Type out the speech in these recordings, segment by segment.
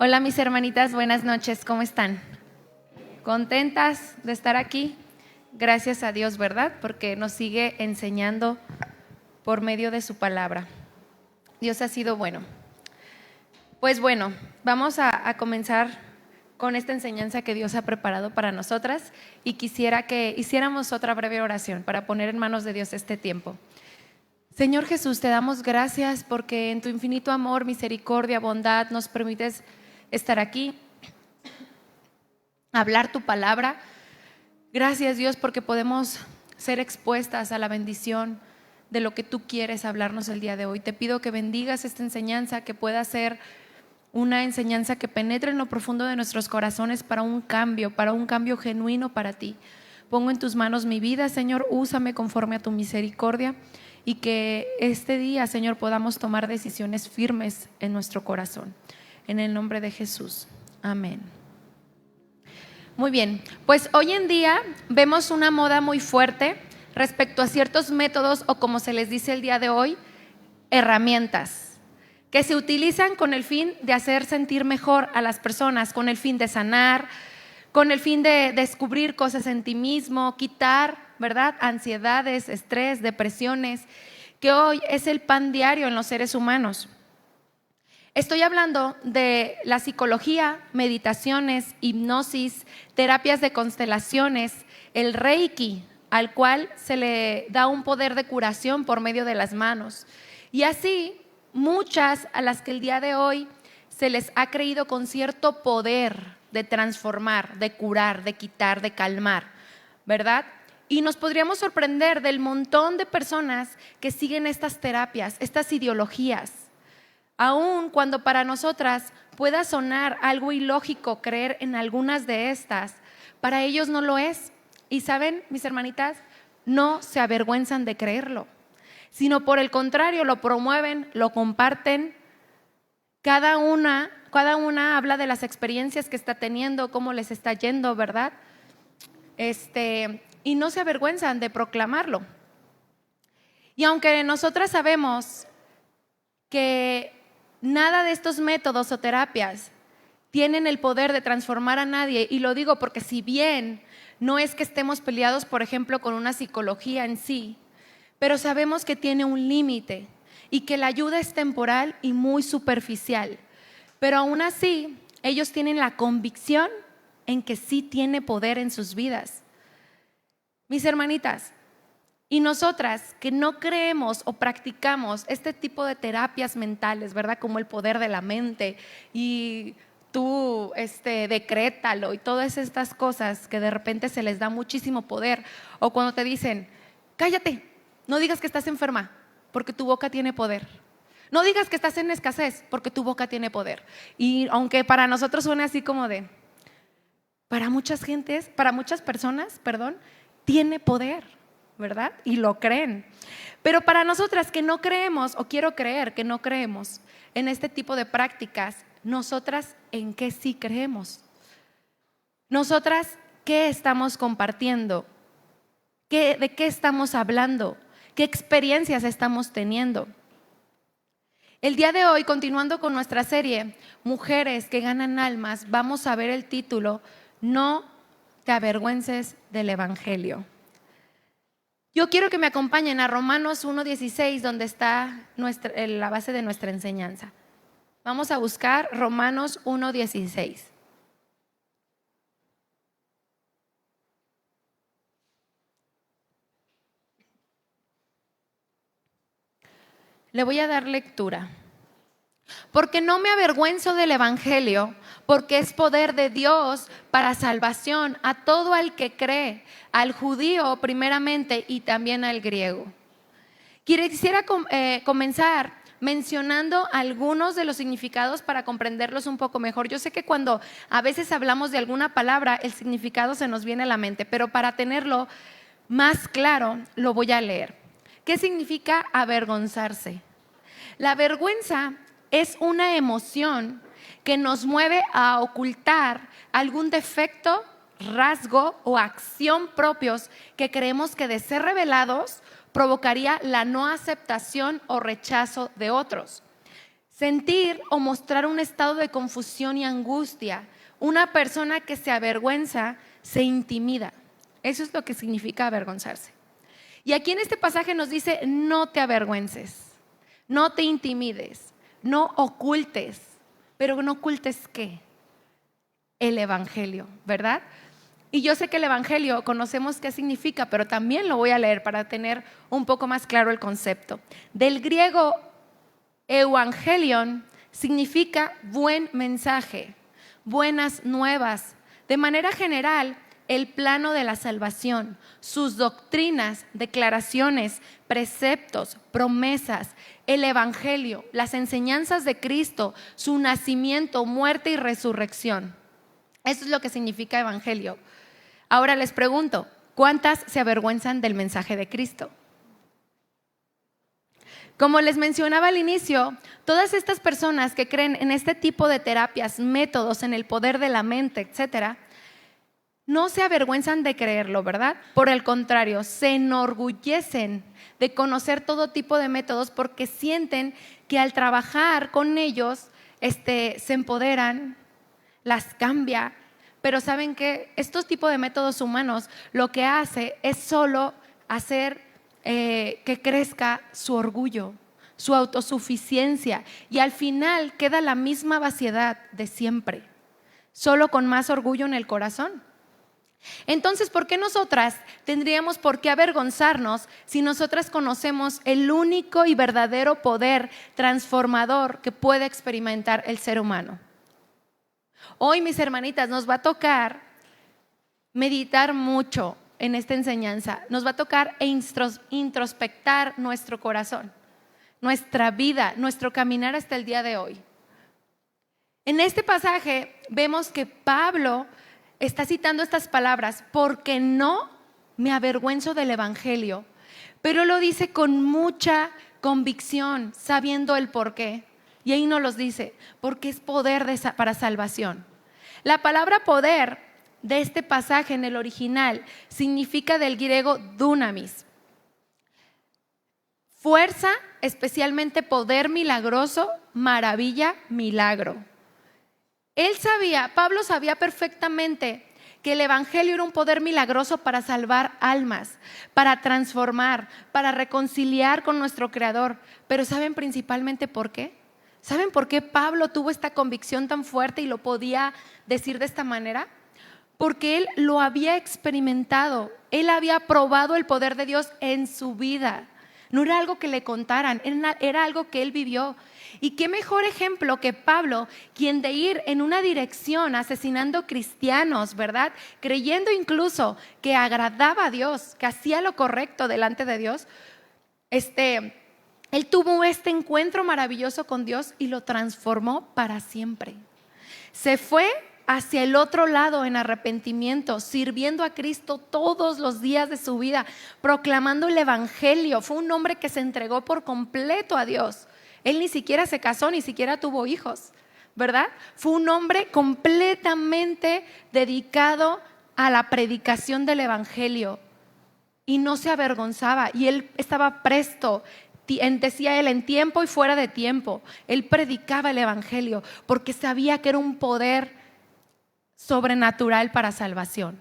Hola mis hermanitas, buenas noches, ¿cómo están? ¿Contentas de estar aquí? Gracias a Dios, ¿verdad? Porque nos sigue enseñando por medio de su palabra. Dios ha sido bueno. Pues bueno, vamos a comenzar con esta enseñanza que Dios ha preparado para nosotras y quisiera que hiciéramos otra breve oración para poner en manos de Dios este tiempo. Señor Jesús, te damos gracias porque en tu infinito amor, misericordia, bondad nos permites estar aquí, hablar tu palabra. Gracias Dios porque podemos ser expuestas a la bendición de lo que tú quieres hablarnos el día de hoy. Te pido que bendigas esta enseñanza, que pueda ser una enseñanza que penetre en lo profundo de nuestros corazones para un cambio genuino para ti. Pongo en tus manos mi vida, Señor, úsame conforme a tu misericordia y que este día, Señor, podamos tomar decisiones firmes en nuestro corazón. En el nombre de Jesús. Amén. Muy bien, pues hoy en día vemos una moda muy fuerte respecto a ciertos métodos o, como se les dice el día de hoy, herramientas que se utilizan con el fin de hacer sentir mejor a las personas, con el fin de sanar, con el fin de descubrir cosas en ti mismo, quitar, ¿verdad?, ansiedades, estrés, depresiones, que hoy es el pan diario en los seres humanos. Estoy hablando de la psicología, meditaciones, hipnosis, terapias de constelaciones, el Reiki, al cual se le da un poder de curación por medio de las manos. Y así, muchas a las que el día de hoy se les ha creído con cierto poder de transformar, de curar, de quitar, de calmar, ¿verdad? Y nos podríamos sorprender del montón de personas que siguen estas terapias, estas ideologías. Aun cuando para nosotras pueda sonar algo ilógico creer en algunas de estas, para ellos no lo es. Y saben, mis hermanitas, no se avergüenzan de creerlo, sino por el contrario, lo promueven, lo comparten. Cada una habla de las experiencias que está teniendo, cómo les está yendo, ¿verdad? Y no se avergüenzan de proclamarlo. Y aunque nosotras sabemos que nada de estos métodos o terapias tienen el poder de transformar a nadie, y lo digo porque si bien no es que estemos peleados, por ejemplo, con una psicología en sí, pero sabemos que tiene un límite y que la ayuda es temporal y muy superficial. Pero aún así, ellos tienen la convicción en que sí tiene poder en sus vidas. Mis hermanitas, y nosotras que no creemos o practicamos este tipo de terapias mentales, ¿verdad? Como el poder de la mente y tú decrétalo y todas estas cosas que de repente se les da muchísimo poder. O cuando te dicen, cállate, no digas que estás enferma porque tu boca tiene poder. No digas que estás en escasez porque tu boca tiene poder. Y aunque para nosotros suene así como de, para muchas personas, tiene poder, ¿verdad? Y lo creen. Pero para nosotras que no creemos, o quiero creer que no creemos en este tipo de prácticas, nosotras ¿en qué sí creemos? Nosotras ¿qué estamos compartiendo? ¿De qué estamos hablando? ¿Qué experiencias estamos teniendo? El día de hoy, continuando con nuestra serie Mujeres que ganan almas, vamos a ver el título No te avergüences del Evangelio. Yo quiero que me acompañen a Romanos 1:16, donde está la base de nuestra enseñanza. Vamos a buscar Romanos 1:16. Le voy a dar lectura. Porque no me avergüenzo del Evangelio, porque es poder de Dios para salvación a todo el que cree, al judío primeramente y también al griego. Quisiera comenzar mencionando algunos de los significados para comprenderlos un poco mejor. Yo sé que cuando a veces hablamos de alguna palabra, el significado se nos viene a la mente, pero para tenerlo más claro, lo voy a leer. ¿Qué significa avergonzarse? La vergüenza es una emoción que nos mueve a ocultar algún defecto, rasgo o acción propios que creemos que de ser revelados provocaría la no aceptación o rechazo de otros. Sentir o mostrar un estado de confusión y angustia. Una persona que se avergüenza se intimida. Eso es lo que significa avergonzarse. Y aquí en este pasaje nos dice: no te avergüences, no te intimides, no ocultes. Pero no ocultes ¿qué? El evangelio, ¿verdad? Y yo sé que el evangelio conocemos qué significa, pero también lo voy a leer para tener un poco más claro el concepto. Del griego evangelion significa buen mensaje, buenas nuevas. De manera general, el plano de la salvación, sus doctrinas, declaraciones, preceptos, promesas, el evangelio, las enseñanzas de Cristo, su nacimiento, muerte y resurrección. Eso es lo que significa evangelio. Ahora les pregunto, ¿cuántas se avergüenzan del mensaje de Cristo? Como les mencionaba al inicio, todas estas personas que creen en este tipo de terapias, métodos, en el poder de la mente, etcétera, no se avergüenzan de creerlo, ¿verdad? Por el contrario, se enorgullecen de conocer todo tipo de métodos porque sienten que al trabajar con ellos se empoderan, las cambia. Pero saben que estos tipos de métodos humanos lo que hace es solo hacer que crezca su orgullo, su autosuficiencia, y al final queda la misma vaciedad de siempre, solo con más orgullo en el corazón. Entonces, ¿por qué nosotras tendríamos por qué avergonzarnos si nosotras conocemos el único y verdadero poder transformador que puede experimentar el ser humano? Hoy, mis hermanitas, nos va a tocar meditar mucho en esta enseñanza. Nos va a tocar introspectar nuestro corazón, nuestra vida, nuestro caminar hasta el día de hoy. En este pasaje vemos que Pablo está citando estas palabras: porque no me avergüenzo del evangelio, pero lo dice con mucha convicción, sabiendo el por qué. Y ahí nos los dice: porque es poder para salvación. La palabra poder de este pasaje en el original significa del griego dunamis, fuerza, especialmente poder milagroso, maravilla, milagro. Pablo sabía perfectamente que el evangelio era un poder milagroso para salvar almas, para transformar, para reconciliar con nuestro Creador. Pero ¿saben principalmente por qué? ¿Saben por qué Pablo tuvo esta convicción tan fuerte y lo podía decir de esta manera? Porque él lo había experimentado, él había probado el poder de Dios en su vida. No era algo que le contaran, era algo que él vivió. Y qué mejor ejemplo que Pablo, quien de ir en una dirección asesinando cristianos, ¿verdad? Creyendo incluso que agradaba a Dios, que hacía lo correcto delante de Dios. Él tuvo este encuentro maravilloso con Dios y lo transformó para siempre. Se fue hacia el otro lado en arrepentimiento, sirviendo a Cristo todos los días de su vida, proclamando el evangelio. Fue un hombre que se entregó por completo a Dios. Él ni siquiera se casó, ni siquiera tuvo hijos, ¿verdad? Fue un hombre completamente dedicado a la predicación del evangelio y no se avergonzaba, y él estaba presto. Decía él, en tiempo y fuera de tiempo, él predicaba el evangelio porque sabía que era un poder sobrenatural para salvación.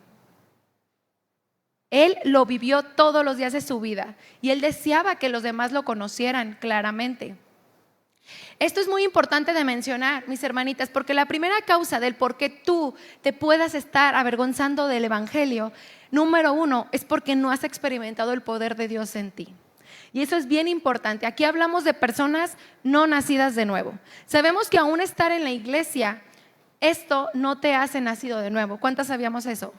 Él lo vivió todos los días de su vida y él deseaba que los demás lo conocieran claramente. Esto es muy importante de mencionar, mis hermanitas, porque la primera causa del por qué tú te puedas estar avergonzando del evangelio, número 1, es porque no has experimentado el poder de Dios en ti. Y eso es bien importante. Aquí hablamos de personas no nacidas de nuevo. Sabemos que aún estar en la iglesia, esto no te hace nacido de nuevo. ¿Cuántas sabíamos eso?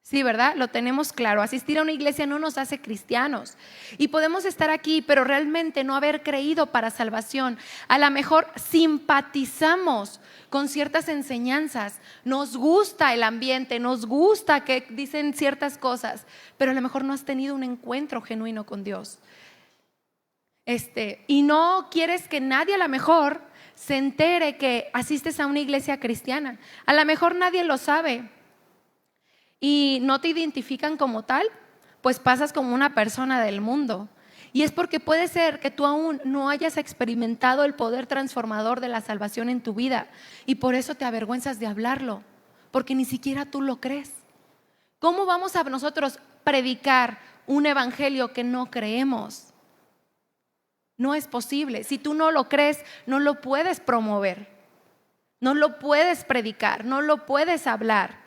Sí, ¿verdad? Lo tenemos claro. Asistir a una iglesia no nos hace cristianos. Y podemos estar aquí, pero realmente no haber creído para salvación. A lo mejor simpatizamos con ciertas enseñanzas, nos gusta el ambiente, nos gusta que dicen ciertas cosas, pero a lo mejor no has tenido un encuentro genuino con Dios. Y no quieres que nadie a lo mejor se entere que asistes a una iglesia cristiana. A lo mejor nadie lo sabe y no te identifican como tal, pues pasas como una persona del mundo. Y es porque puede ser que tú aún no hayas experimentado el poder transformador de la salvación en tu vida y por eso te avergüenzas de hablarlo, porque ni siquiera tú lo crees. ¿Cómo vamos a nosotros predicar un evangelio que no creemos? No es posible. Si tú no lo crees, no lo puedes promover, no lo puedes predicar, no lo puedes hablar.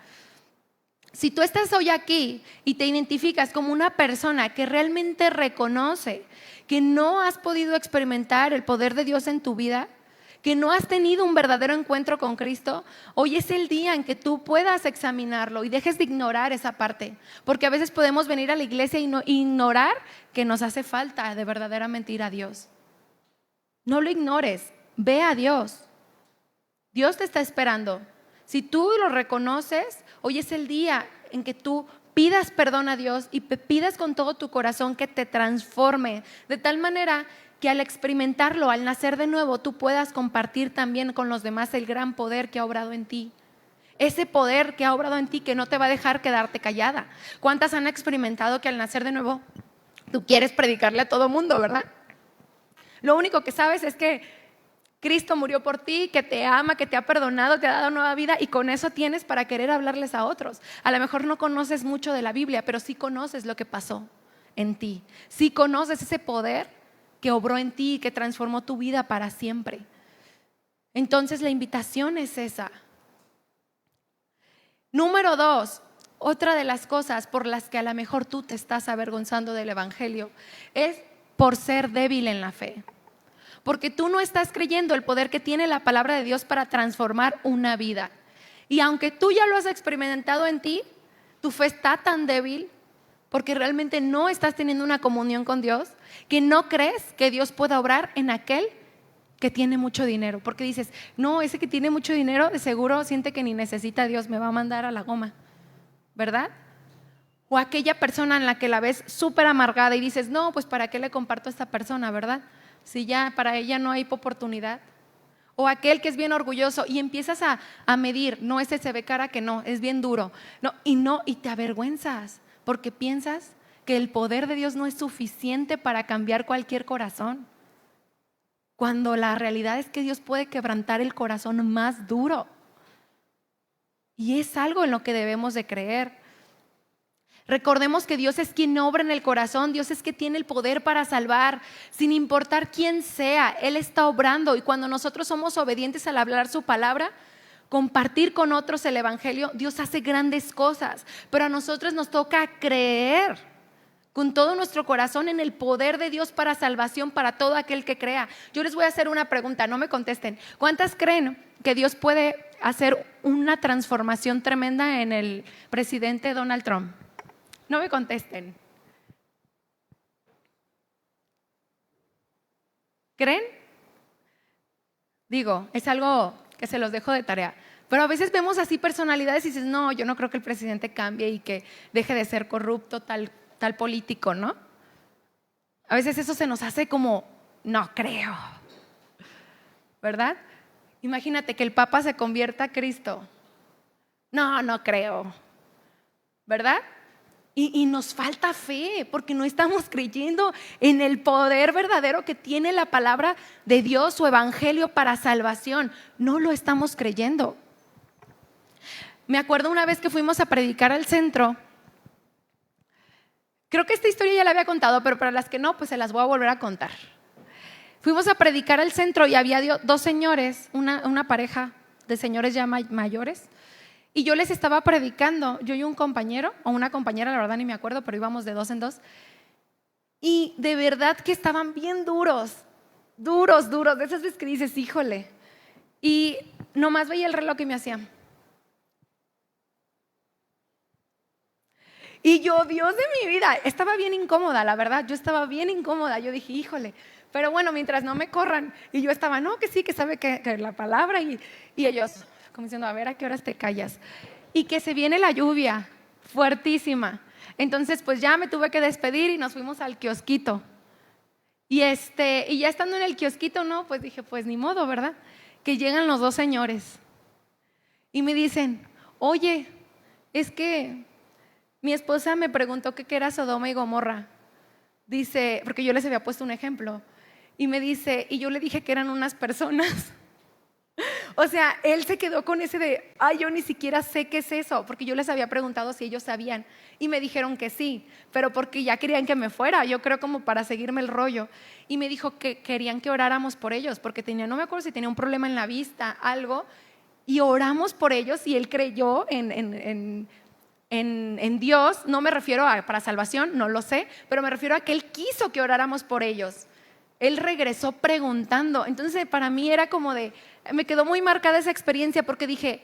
Si tú estás hoy aquí y te identificas como una persona que realmente reconoce que no has podido experimentar el poder de Dios en tu vida, que no has tenido un verdadero encuentro con Cristo, hoy es el día en que tú puedas examinarlo y dejes de ignorar esa parte. Porque a veces podemos venir a la iglesia y ignorar que nos hace falta de verdaderamente ir a Dios. No lo ignores, ve a Dios. Dios te está esperando. Si tú lo reconoces, hoy es el día en que tú pidas perdón a Dios y pidas con todo tu corazón que te transforme, de tal manera que al experimentarlo, al nacer de nuevo, tú puedas compartir también con los demás el gran poder que ha obrado en ti. Ese poder que ha obrado en ti que no te va a dejar quedarte callada. ¿Cuántas han experimentado que al nacer de nuevo tú quieres predicarle a todo mundo, verdad? Lo único que sabes es que Cristo murió por ti, que te ama, que te ha perdonado, te ha dado nueva vida y con eso tienes para querer hablarles a otros. A lo mejor no conoces mucho de la Biblia, pero sí conoces lo que pasó en ti. Sí conoces ese poder que obró en ti y que transformó tu vida para siempre. Entonces la invitación es esa. Número 2, otra de las cosas por las que a lo mejor tú te estás avergonzando del evangelio es por ser débil en la fe. Porque tú no estás creyendo el poder que tiene la palabra de Dios para transformar una vida. Y aunque tú ya lo has experimentado en ti, tu fe está tan débil porque realmente no estás teniendo una comunión con Dios, que no crees que Dios pueda obrar en aquel que tiene mucho dinero. Porque dices, no, ese que tiene mucho dinero de seguro siente que ni necesita a Dios, me va a mandar a la goma, ¿verdad? O aquella persona en la que la ves súper amargada y dices, no, pues ¿para qué le comparto a esta persona, verdad? Si ya para ella no hay oportunidad. O aquel que es bien orgulloso y empiezas a medir, no, ese se ve cara que no, es bien duro. Y te avergüenzas porque piensas que el poder de Dios no es suficiente para cambiar cualquier corazón. Cuando la realidad es que Dios puede quebrantar el corazón más duro. Y es algo en lo que debemos de creer. Recordemos que Dios es quien obra en el corazón, Dios es quien tiene el poder para salvar, sin importar quién sea, Él está obrando y cuando nosotros somos obedientes al hablar su palabra, compartir con otros el evangelio, Dios hace grandes cosas, pero a nosotros nos toca creer con todo nuestro corazón en el poder de Dios para salvación para todo aquel que crea. Yo les voy a hacer una pregunta, no me contesten. ¿Cuántas creen que Dios puede hacer una transformación tremenda en el presidente Donald Trump? No me contesten. ¿Creen? Digo, es algo que se los dejo de tarea. Pero a veces vemos así personalidades y dices, no, yo no creo que el presidente cambie y que deje de ser corrupto tal político, ¿no? A veces eso se nos hace como, no creo, ¿verdad? Imagínate que el Papa se convierta a Cristo. No creo, ¿verdad? Y nos falta fe porque no estamos creyendo en el poder verdadero que tiene la palabra de Dios, su evangelio para salvación. No lo estamos creyendo. Me acuerdo una vez que fuimos a predicar al centro. Creo que esta historia ya la había contado, pero para las que no, pues se las voy a volver a contar. Fuimos a predicar al centro y había dos señores, una pareja de señores ya mayores. Y yo les estaba predicando, yo y un compañero, o una compañera, la verdad ni me acuerdo, pero íbamos de dos en dos. Y de verdad que estaban bien duros, de esas veces que dices, híjole. Y nomás veía el reloj y me hacía. Y yo, Dios de mi vida, estaba bien incómoda, la verdad, yo estaba bien incómoda. Yo dije, híjole, pero bueno, mientras no me corran. Y yo estaba, no, que sí, que sabe que la palabra. Y ellos como diciendo, a ver, ¿a qué horas te callas? Y que se viene la lluvia, fuertísima. Entonces, pues ya me tuve que despedir y nos fuimos al kiosquito. Y ya estando en el kiosquito, no, pues dije, pues ni modo, ¿verdad? Que llegan los dos señores. Y me dicen, oye, es que mi esposa me preguntó que qué era Sodoma y Gomorra. dice, porque yo les había puesto un ejemplo, y me dice, y yo le dije que eran unas personas. O sea, él se quedó con ese de, ay, yo ni siquiera sé qué es eso, porque yo les había preguntado si ellos sabían y me dijeron que sí, pero porque ya querían que me fuera, yo creo como para seguirme el rollo. Y me dijo que querían que oráramos por ellos, porque tenía, no me acuerdo si tenía un problema en la vista, algo, y oramos por ellos y él creyó en Dios. No me refiero a para salvación, no lo sé, pero me refiero a que él quiso que oráramos por ellos. Él regresó preguntando. Entonces para mí era como de, me quedó muy marcada esa experiencia porque dije,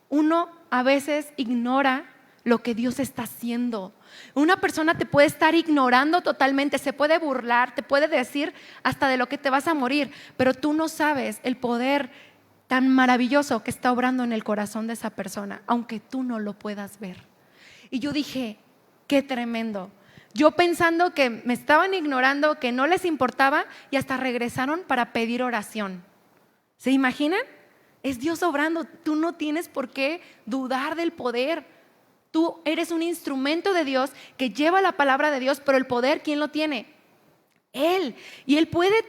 uno a veces ignora lo que Dios está haciendo. Una persona te puede estar ignorando totalmente, se puede burlar, te puede decir hasta de lo que te vas a morir, pero tú no sabes el poder tan maravilloso que está obrando en el corazón de esa persona, aunque tú no lo puedas ver. Y yo dije, qué tremendo. Yo pensando que me estaban ignorando, que no les importaba, y hasta regresaron para pedir oración. ¿Se imaginan? Es Dios obrando. Tú no tienes por qué dudar del poder. Tú eres un instrumento de Dios que lleva la palabra de Dios, pero el poder, ¿quién lo tiene? Él. Y Él puede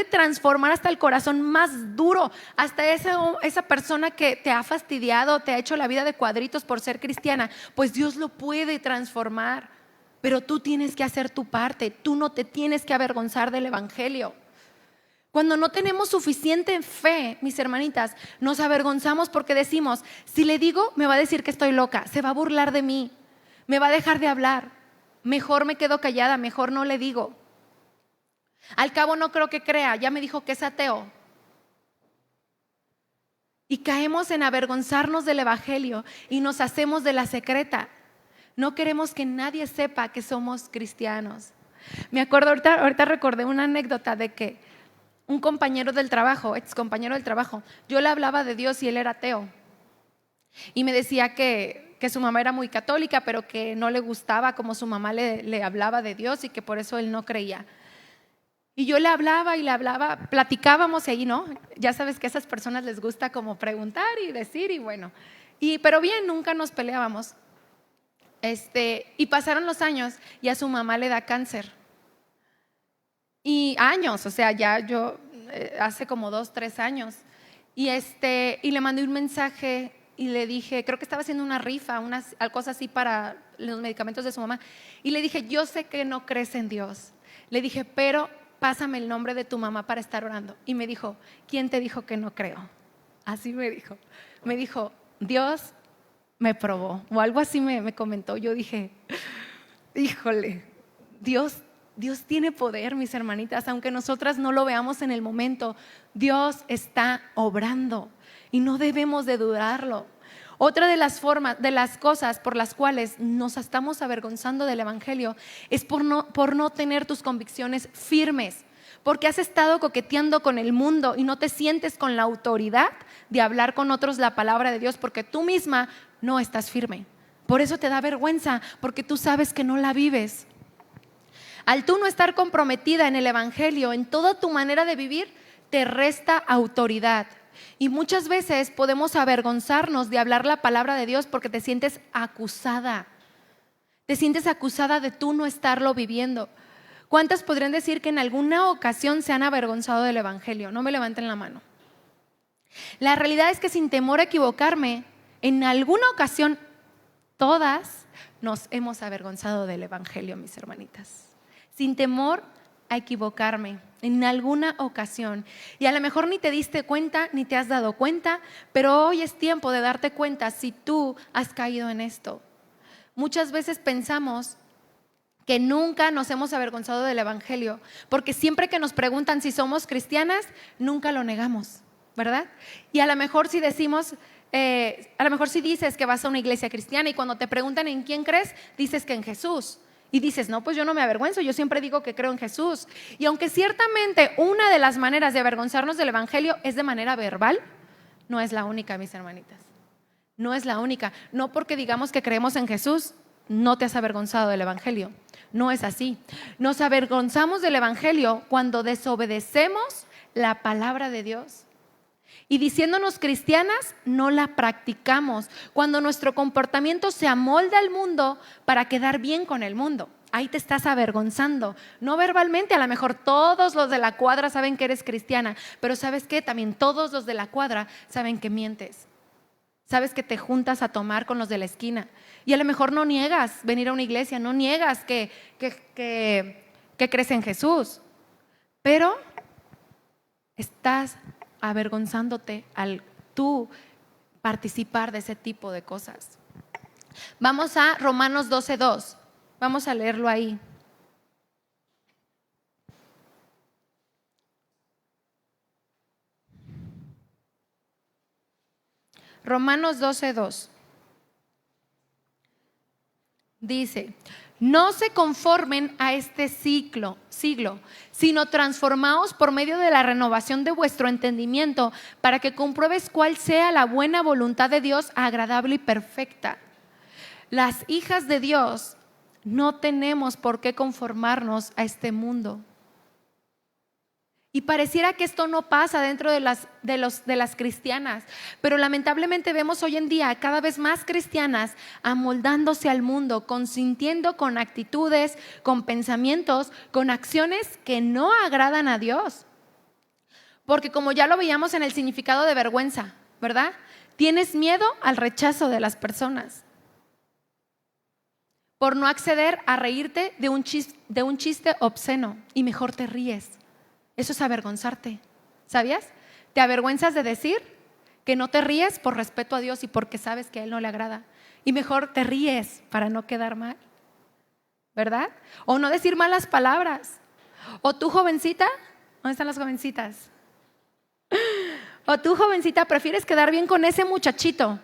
transformar hasta el corazón más duro, hasta esa persona que te ha fastidiado, te ha hecho la vida de cuadritos por ser cristiana. Pues Dios lo puede transformar. Pero tú tienes que hacer tu parte, tú no te tienes que avergonzar del evangelio. Cuando no tenemos suficiente fe, mis hermanitas, nos avergonzamos porque decimos, si le digo me va a decir que estoy loca, se va a burlar de mí, me va a dejar de hablar, mejor me quedo callada, mejor no le digo. Al cabo no creo que crea, ya me dijo que es ateo. Y caemos en avergonzarnos del evangelio y nos hacemos de la secreta. No queremos que nadie sepa que somos cristianos. Me acuerdo, ahorita recordé una anécdota de que un compañero del trabajo, ex compañero del trabajo, yo le hablaba de Dios y él era ateo. Y me decía que su mamá era muy católica, pero que no le gustaba como su mamá le hablaba de Dios y que por eso él no creía. Y yo le hablaba y le hablaba, platicábamos ahí, ¿no? Ya sabes que a esas personas les gusta como preguntar y decir y bueno. Pero bien, nunca nos peleábamos. Y pasaron los años y a su mamá le da cáncer. Y años, o sea, ya yo hace como 2, 3 años. Y le mandé un mensaje y le dije, creo que estaba haciendo una rifa, cosa así para los medicamentos de su mamá. Y le dije, yo sé que no crees en Dios. Le dije, pero pásame el nombre de tu mamá para estar orando. Y me dijo, ¿quién te dijo que no creo? Así me dijo. Me dijo, Dios me probó, o algo así me comentó. Yo dije, híjole, Dios tiene poder, mis hermanitas, aunque nosotras no lo veamos en el momento. Dios está obrando y no debemos de dudarlo. Otra de las cosas por las cuales nos estamos avergonzando del evangelio es por no tener tus convicciones firmes, porque has estado coqueteando con el mundo y no te sientes con la autoridad de hablar con otros la palabra de Dios, porque tú misma no estás firme. Por eso te da vergüenza, porque tú sabes que no la vives. Al tú no estar comprometida en el evangelio, en toda tu manera de vivir, te resta autoridad. Y muchas veces podemos avergonzarnos de hablar la palabra de Dios porque te sientes acusada. Te sientes acusada de tú no estarlo viviendo. ¿Cuántas podrían decir que en alguna ocasión se han avergonzado del evangelio? No me levanten la mano. La realidad es que sin temor a equivocarme, en alguna ocasión todas nos hemos avergonzado del evangelio, mis hermanitas. Sin temor a equivocarme, en alguna ocasión. Y a lo mejor ni te diste cuenta, ni te has dado cuenta, pero hoy es tiempo de darte cuenta si tú has caído en esto. Muchas veces pensamos que nunca nos hemos avergonzado del evangelio, porque siempre que nos preguntan si somos cristianas, nunca lo negamos, ¿verdad? Y a lo mejor si decimos, a lo mejor si dices que vas a una iglesia cristiana y cuando te preguntan en quién crees, dices que en Jesús. Y dices, no, pues yo no me avergüenzo, yo siempre digo que creo en Jesús. Y aunque ciertamente una de las maneras de avergonzarnos del evangelio es de manera verbal, no es la única, mis hermanitas. No es la única. No porque digamos que creemos en Jesús, no te has avergonzado del evangelio. No es así. Nos avergonzamos del evangelio cuando desobedecemos la palabra de Dios. Y diciéndonos cristianas, no la practicamos. Cuando nuestro comportamiento se amolda al mundo para quedar bien con el mundo. ahí te estás avergonzando. No verbalmente, a lo mejor todos los de la cuadra saben que eres cristiana, pero ¿sabes qué? También todos los de la cuadra saben que mientes. Sabes que te juntas a tomar con los de la esquina y a lo mejor no niegas venir a una iglesia, no niegas que crees en Jesús, pero estás avergonzándote al tú participar de ese tipo de cosas. Vamos a Romanos 12:2. Vamos a leerlo ahí. Romanos 12:2. Dice: no se conformen a este siglo, sino transformaos por medio de la renovación de vuestro entendimiento, para que compruebes cuál sea la buena voluntad de Dios, agradable y perfecta. Las hijas de Dios no tenemos por qué conformarnos a este mundo. Y pareciera que esto no pasa dentro de las cristianas, pero lamentablemente vemos hoy en día cada vez más cristianas amoldándose al mundo, consintiendo con actitudes, con pensamientos, con acciones que no agradan a Dios. Porque como ya lo veíamos en el significado de vergüenza, ¿verdad? Tienes miedo al rechazo de las personas por no acceder a reírte de un chiste obsceno y mejor te ríes. Eso es avergonzarte, ¿sabías? Te avergüenzas de decir que no te ríes por respeto a Dios y porque sabes que a Él no le agrada. Y mejor te ríes para no quedar mal, ¿verdad? O no decir malas palabras. O tú, jovencita, ¿dónde están las jovencitas? O tú, jovencita, prefieres quedar bien con ese muchachito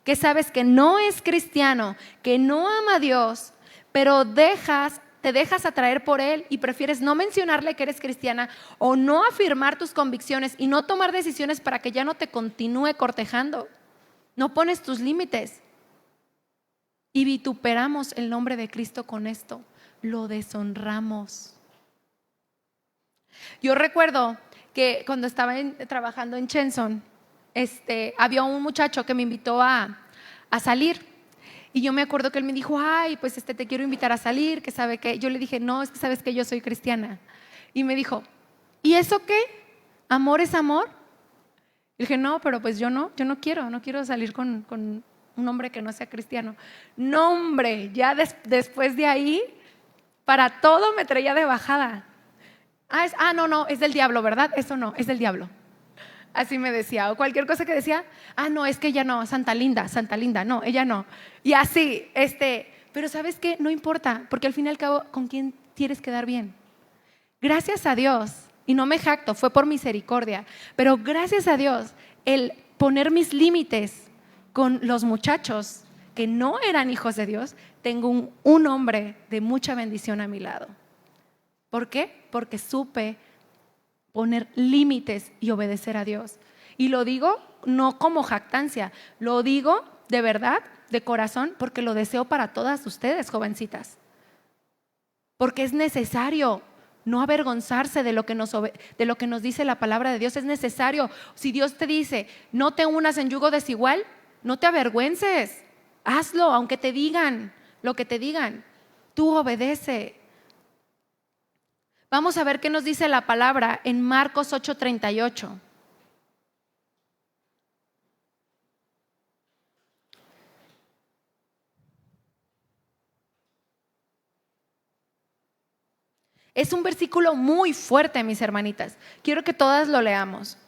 que sabes que no es cristiano, que no ama a Dios, pero te dejas atraer por él y prefieres no mencionarle que eres cristiana o no afirmar tus convicciones y no tomar decisiones para que ya no te continúe cortejando. No pones tus límites y vituperamos el nombre de Cristo con esto, lo deshonramos. Yo recuerdo que cuando estaba trabajando en Chenson, había un muchacho que me invitó a salir. Y yo me acuerdo que él me dijo: ay, pues te quiero invitar a salir, que sabe que. Yo le dije: no, es que sabes que yo soy cristiana. Y me dijo: ¿y eso qué? ¿Amor es amor? Y dije: no, pero pues yo no quiero salir con un hombre que no sea cristiano. No, hombre, ya después de ahí, para todo me traía de bajada. No, es del diablo, ¿verdad? Eso no, es del diablo. Así me decía, o cualquier cosa que decía: no, es que ella no, Santa Linda, no, ella no. Y así, pero ¿sabes qué? No importa, porque al fin y al cabo, ¿con quién quieres quedar bien? Gracias a Dios, y no me jacto, fue por misericordia, pero gracias a Dios, el poner mis límites con los muchachos que no eran hijos de Dios, tengo un hombre de mucha bendición a mi lado. ¿Por qué? Porque supe poner límites y obedecer a Dios. Y lo digo no como jactancia, lo digo de verdad, de corazón, porque lo deseo para todas ustedes, jovencitas. Porque es necesario no avergonzarse de lo que nos dice la palabra de Dios. Es necesario. Si Dios te dice: no te unas en yugo desigual, no te avergüences, hazlo, aunque te digan lo que te digan. Tú obedece. Vamos a ver qué nos dice la palabra en Marcos 8:38. Es un versículo muy fuerte, mis hermanitas. Quiero que todas lo leamos.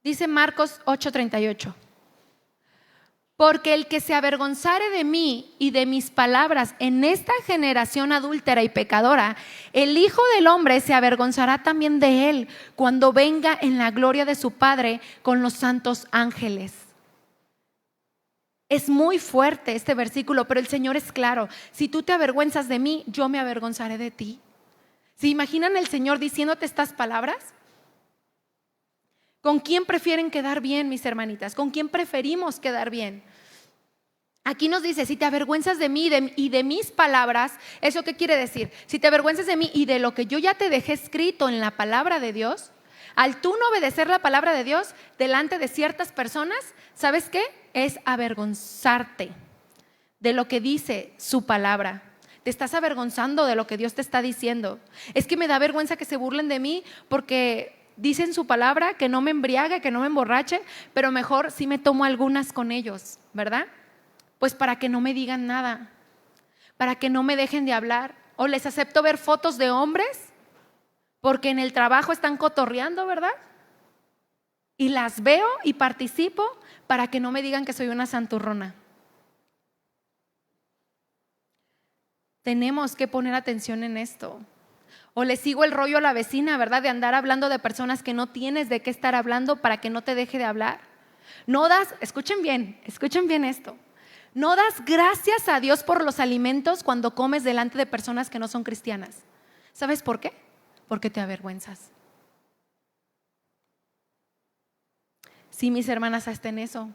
Dice Marcos 8:38. Porque el que se avergonzare de mí y de mis palabras en esta generación adúltera y pecadora, el Hijo del Hombre se avergonzará también de él cuando venga en la gloria de su Padre con los santos ángeles. Es muy fuerte este versículo, pero el Señor es claro: si tú te avergüenzas de mí, yo me avergonzaré de ti. ¿Se imaginan el Señor diciéndote estas palabras? ¿Con quién prefieren quedar bien, mis hermanitas? ¿Con quién preferimos quedar bien? Aquí nos dice: si te avergüenzas de mí y de mis palabras, ¿eso qué quiere decir? Si te avergüenzas de mí y de lo que yo ya te dejé escrito en la palabra de Dios, Al tú no obedecer la palabra de Dios delante de ciertas personas, ¿sabes qué? Es avergonzarte de lo que dice su palabra. Te estás avergonzando de lo que Dios te está diciendo. Es que me da vergüenza que se burlen de mí porque dicen su palabra, que no me embriague, que no me emborrache, pero mejor sí me tomo algunas con ellos, ¿verdad? Pues para que no me digan nada, para que no me dejen de hablar. O les acepto ver fotos de hombres porque en el trabajo están cotorreando, ¿verdad? Y las veo y participo para que no me digan que soy una santurrona. Tenemos que poner atención en esto. O le sigo el rollo a la vecina, ¿verdad? De andar hablando de personas que no tienes de qué estar hablando para que no te deje de hablar. No das, escuchen bien esto. No das gracias a Dios por los alimentos cuando comes delante de personas que no son cristianas. ¿Sabes por qué? Porque te avergüenzas. Sí, mis hermanas, hasta en eso.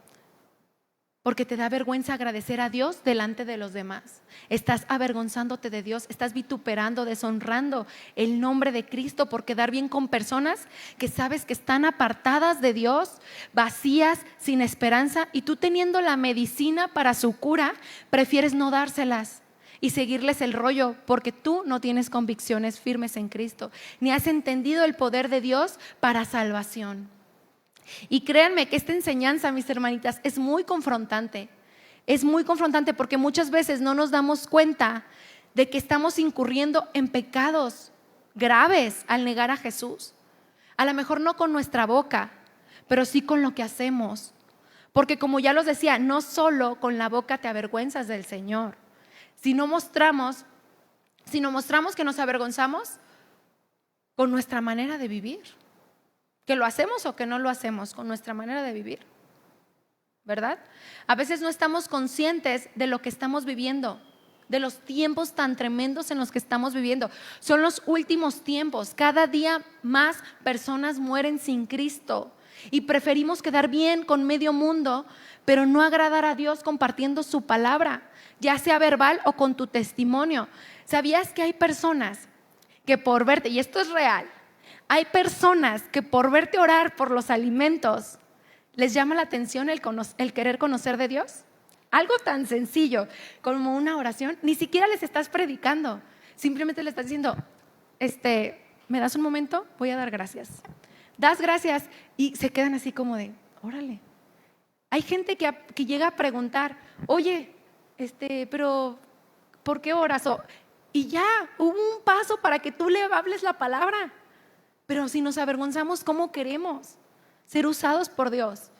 Porque te da vergüenza agradecer a Dios delante de los demás. Estás avergonzándote de Dios, estás vituperando, deshonrando el nombre de Cristo por quedar bien con personas que sabes que están apartadas de Dios, vacías, sin esperanza, y tú teniendo la medicina para su cura, prefieres no dárselas y seguirles el rollo porque tú no tienes convicciones firmes en Cristo, ni has entendido el poder de Dios para salvación. Y créanme que esta enseñanza, mis hermanitas, es muy confrontante. Es muy confrontante porque muchas veces no nos damos cuenta de que estamos incurriendo en pecados graves al negar a Jesús. A lo mejor no con nuestra boca, pero sí con lo que hacemos. Porque como ya los decía, no solo con la boca te avergüenzas del Señor. Si no mostramos que nos avergonzamos con nuestra manera de vivir. Que lo hacemos o que no lo hacemos con nuestra manera de vivir, ¿verdad? A veces no estamos conscientes de lo que estamos viviendo, de los tiempos tan tremendos en los que estamos viviendo. Son los últimos tiempos. Cada día más personas mueren sin Cristo y preferimos quedar bien con medio mundo, pero no agradar a Dios compartiendo su palabra, ya sea verbal o con tu testimonio. ¿Sabías que hay personas que por verte, y esto es real, hay personas que por verte orar por los alimentos les llama la atención el querer conocer de Dios? Algo tan sencillo como una oración, ni siquiera les estás predicando, simplemente le estás diciendo, ¿me das un momento? Voy a dar gracias. Das gracias y se quedan así como de, órale. Hay gente que llega a preguntar, oye, pero ¿por qué oras? Y ya hubo un paso para que tú le hables la palabra. Pero si nos avergonzamos, ¿cómo queremos ser usados por Dios?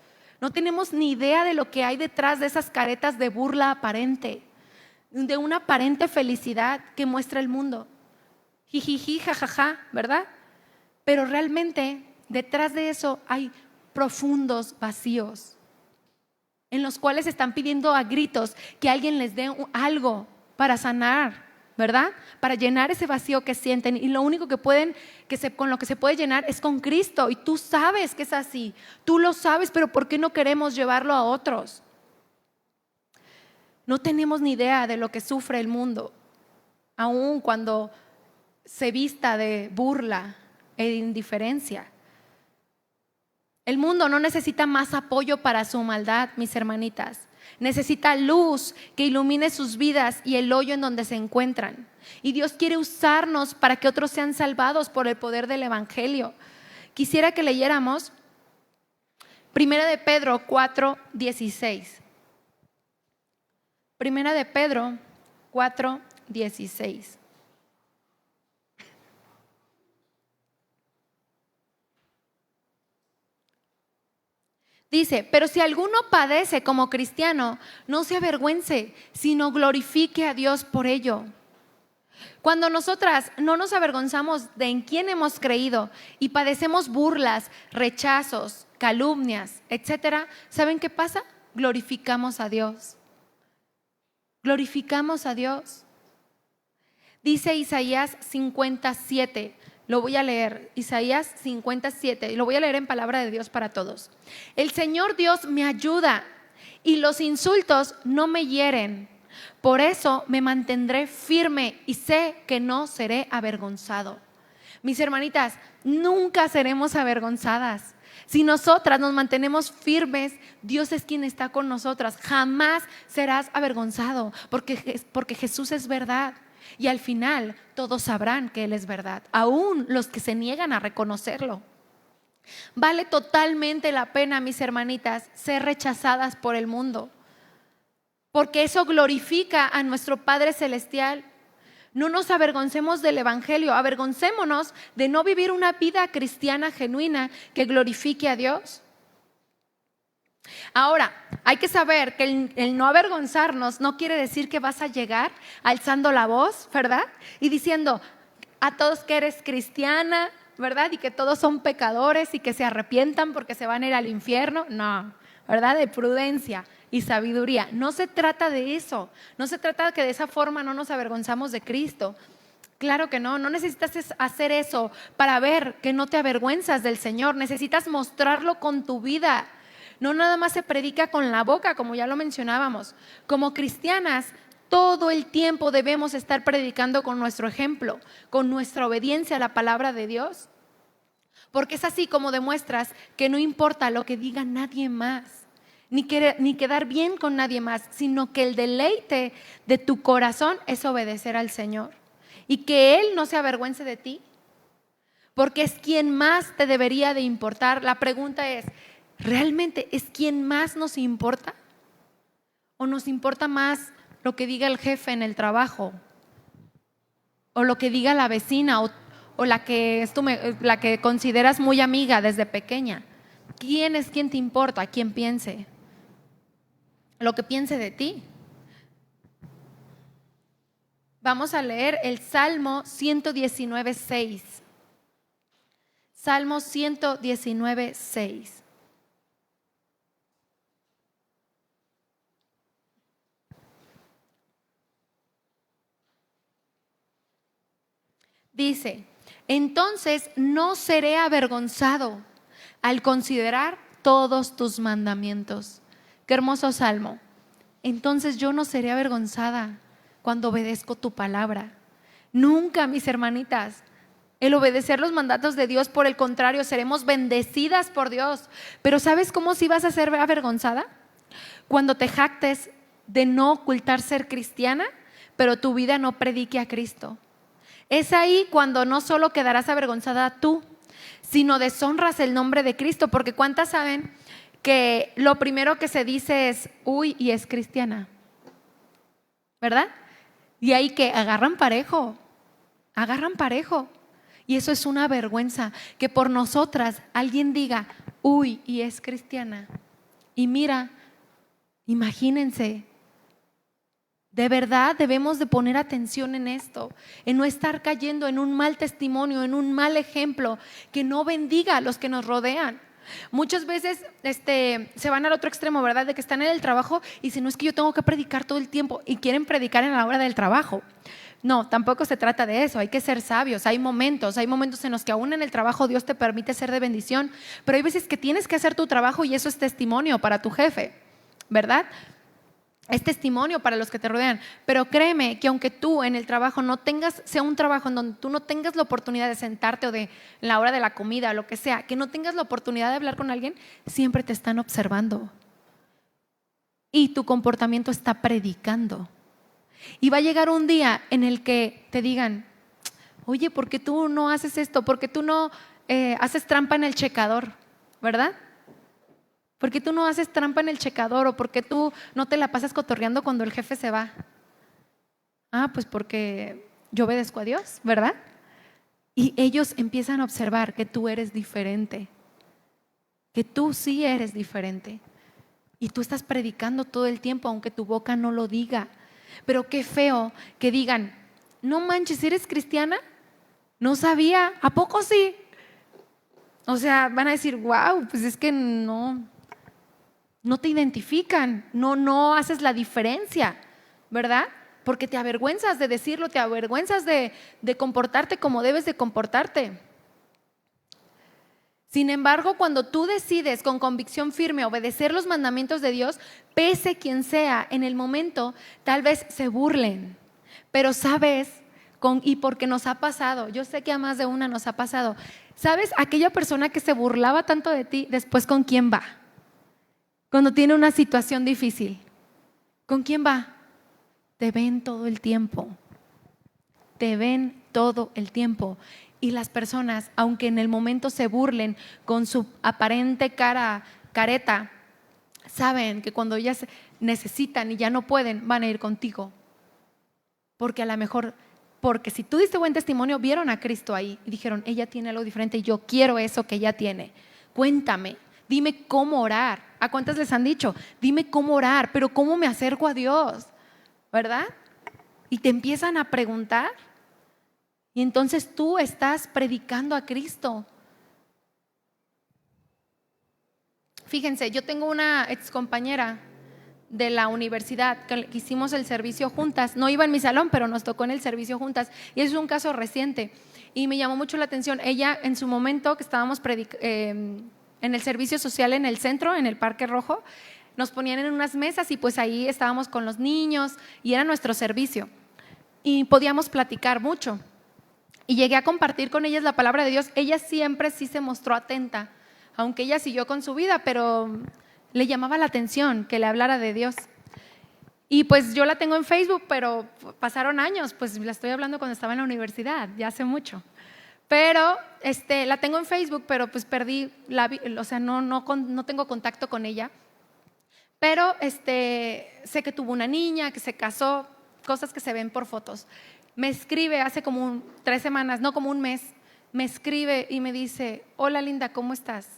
No tenemos ni idea de lo que hay detrás de esas caretas de burla aparente, de una aparente felicidad que muestra el mundo. Jijiji, jajaja, ¿verdad? Pero realmente detrás de eso hay profundos vacíos en los cuales están pidiendo a gritos que alguien les dé algo para sanar, ¿verdad? Para llenar ese vacío que sienten, y lo único que con lo que se puede llenar es con Cristo, y tú sabes que es así, tú lo sabes, pero ¿por qué no queremos llevarlo a otros? No tenemos ni idea de lo que sufre el mundo, aun cuando se vista de burla e indiferencia. El mundo no necesita más apoyo para su maldad, mis hermanitas. Necesita luz que ilumine sus vidas y el hoyo en donde se encuentran. Y Dios quiere usarnos para que otros sean salvados por el poder del Evangelio. Quisiera que leyéramos 1 de Pedro 4:16. 1 de Pedro 4:16. Dice, pero si alguno padece como cristiano, no se avergüence, sino glorifique a Dios por ello. Cuando nosotras no nos avergonzamos de en quién hemos creído y padecemos burlas, rechazos, calumnias, etcétera, ¿saben qué pasa? Glorificamos a Dios. Glorificamos a Dios. Dice Isaías 57. Lo voy a leer, Isaías 57, y lo voy a leer en palabra de Dios para todos. El Señor Dios me ayuda y los insultos no me hieren. Por eso me mantendré firme y sé que no seré avergonzado. Mis hermanitas, nunca seremos avergonzadas. Si nosotras nos mantenemos firmes, Dios es quien está con nosotras. Jamás serás avergonzado porque Jesús es verdad. Y al final todos sabrán que Él es verdad, aún los que se niegan a reconocerlo. Vale totalmente la pena, mis hermanitas, ser rechazadas por el mundo, porque eso glorifica a nuestro Padre Celestial. No nos avergoncemos del Evangelio, avergoncémonos de no vivir una vida cristiana genuina que glorifique a Dios. Ahora, hay que saber que el no avergonzarnos no quiere decir que vas a llegar alzando la voz, ¿verdad? Y diciendo a todos que eres cristiana, ¿verdad? Y que todos son pecadores y que se arrepientan porque se van a ir al infierno. No, ¿verdad? De prudencia y sabiduría. No se trata de eso. No se trata de que de esa forma no nos avergonzamos de Cristo. Claro que no necesitas hacer eso para ver que no te avergüenzas del Señor. Necesitas mostrarlo con tu vida. No nada más se predica con la boca, como ya lo mencionábamos. Como cristianas, todo el tiempo debemos estar predicando con nuestro ejemplo, con nuestra obediencia a la palabra de Dios. Porque es así como demuestras que no importa lo que diga nadie más, ni quedar bien con nadie más, sino que el deleite de tu corazón es obedecer al Señor. Y que Él no se avergüence de ti, porque es quien más te debería de importar. La pregunta es, ¿realmente es quien más nos importa? ¿O nos importa más lo que diga el jefe en el trabajo? ¿O lo que diga la vecina? ¿O la que consideras muy amiga desde pequeña? ¿Quién es quien te importa? ¿Quién piense? Lo que piense de ti. Vamos a leer el Salmo 119:6. Salmo 119:6. Dice, entonces no seré avergonzado al considerar todos tus mandamientos. Qué hermoso salmo. Entonces yo no seré avergonzada cuando obedezco tu palabra. Nunca, mis hermanitas. El obedecer los mandatos de Dios, por el contrario, seremos bendecidas por Dios. Pero ¿sabes cómo sí vas a ser avergonzada? Cuando te jactes de no ocultar ser cristiana, pero tu vida no predique a Cristo. Es ahí cuando no solo quedarás avergonzada tú, sino deshonras el nombre de Cristo, porque ¿cuántas saben que lo primero que se dice es, uy, y es cristiana? ¿Verdad? Y ahí que agarran parejo. Y eso es una vergüenza, que por nosotras alguien diga, uy, y es cristiana. Y mira, imagínense. De verdad debemos de poner atención en esto, en no estar cayendo en un mal testimonio, en un mal ejemplo que no bendiga a los que nos rodean. Muchas veces se van al otro extremo, ¿verdad? De que están en el trabajo y dicen, no, es que yo tengo que predicar todo el tiempo, y quieren predicar en la hora del trabajo. No, tampoco se trata de eso. Hay que ser sabios. Hay momentos en los que aún en el trabajo Dios te permite ser de bendición, pero hay veces que tienes que hacer tu trabajo y eso es testimonio para tu jefe, ¿verdad? Es testimonio para los que te rodean. Pero créeme que aunque tú en el trabajo sea un trabajo en donde tú no tengas la oportunidad de sentarte o de en la hora de la comida o lo que sea, que no tengas la oportunidad de hablar con alguien, siempre te están observando. Y tu comportamiento está predicando. Y va a llegar un día en el que te digan, oye, ¿por qué tú no haces esto? ¿Por qué tú no haces trampa en el checador? ¿Verdad? ¿Por qué tú no haces trampa en el checador? ¿O por qué tú no te la pasas cotorreando cuando el jefe se va? Pues porque yo obedezco a Dios, ¿verdad? Y ellos empiezan a observar que tú eres diferente, que tú sí eres diferente. Y tú estás predicando todo el tiempo, aunque tu boca no lo diga. Pero qué feo que digan, no manches, ¿eres cristiana? No sabía, ¿a poco sí? O sea, van a decir, wow, pues es que no te identifican, no haces la diferencia, ¿verdad? Porque te avergüenzas de decirlo, te avergüenzas de comportarte como debes de comportarte. Sin embargo, cuando tú decides con convicción firme obedecer los mandamientos de Dios, pese quien sea, en el momento tal vez se burlen, pero sabes, y porque nos ha pasado, yo sé que a más de una nos ha pasado. ¿Sabes? Aquella persona que se burlaba tanto de ti, después ¿con quién va? Cuando tiene una situación difícil, ¿con quién va? Te ven todo el tiempo. Te ven todo el tiempo. Y las personas, aunque en el momento se burlen con su aparente careta, saben que cuando ellas necesitan y ya no pueden, van a ir contigo. Porque a lo mejor, porque si tú diste buen testimonio, vieron a Cristo ahí y dijeron, ella tiene algo diferente y yo quiero eso que ella tiene. Cuéntame, dime cómo orar. ¿A cuántas les han dicho? Dime cómo orar, pero cómo me acerco a Dios, ¿verdad? Y te empiezan a preguntar. Y entonces tú estás predicando a Cristo. Fíjense, yo tengo una excompañera de la universidad que hicimos el servicio juntas. No iba en mi salón, pero nos tocó en el servicio juntas. Y es un caso reciente. Y me llamó mucho la atención. Ella, en su momento que estábamos en el servicio social en el centro, en el Parque Rojo, nos ponían en unas mesas y pues ahí estábamos con los niños y era nuestro servicio. Y podíamos platicar mucho. Y llegué a compartir con ellas la palabra de Dios. Ella siempre sí se mostró atenta, aunque ella siguió con su vida, pero le llamaba la atención que le hablara de Dios. Y pues yo la tengo en Facebook, pero pasaron años, pues la estoy hablando cuando estaba en la universidad, ya hace mucho. Pero la tengo en Facebook, pero pues perdí, o sea, no tengo contacto con ella. Pero sé que tuvo una niña, que se casó, cosas que se ven por fotos. Me escribe hace como 3 semanas, no como un mes, me escribe y me dice, hola Linda, ¿cómo estás?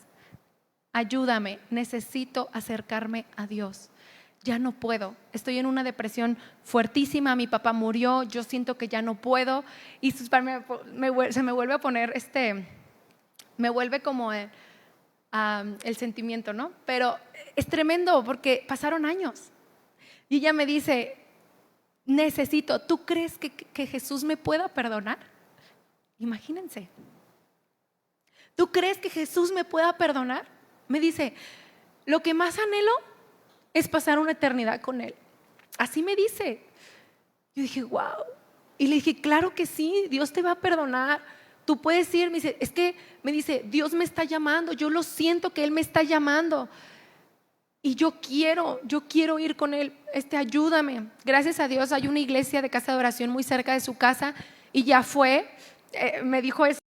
Ayúdame, necesito acercarme a Dios. Ya no puedo, estoy en una depresión fuertísima, mi papá murió, yo siento que ya no puedo y se me vuelve a poner, me vuelve como el sentimiento, ¿no? Pero es tremendo porque pasaron años y ella me dice, ¿tú crees que Jesús me pueda perdonar? Imagínense. ¿Tú crees que Jesús me pueda perdonar? Me dice, lo que más anhelo es pasar una eternidad con Él. Así me dice. Yo dije, wow. Y le dije, claro que sí, Dios te va a perdonar. Tú puedes ir. Me dice, Dios me está llamando. Yo lo siento que Él me está llamando. Y yo quiero ir con Él, ayúdame. Gracias a Dios hay una iglesia de casa de oración muy cerca de su casa y ya fue, me dijo eso.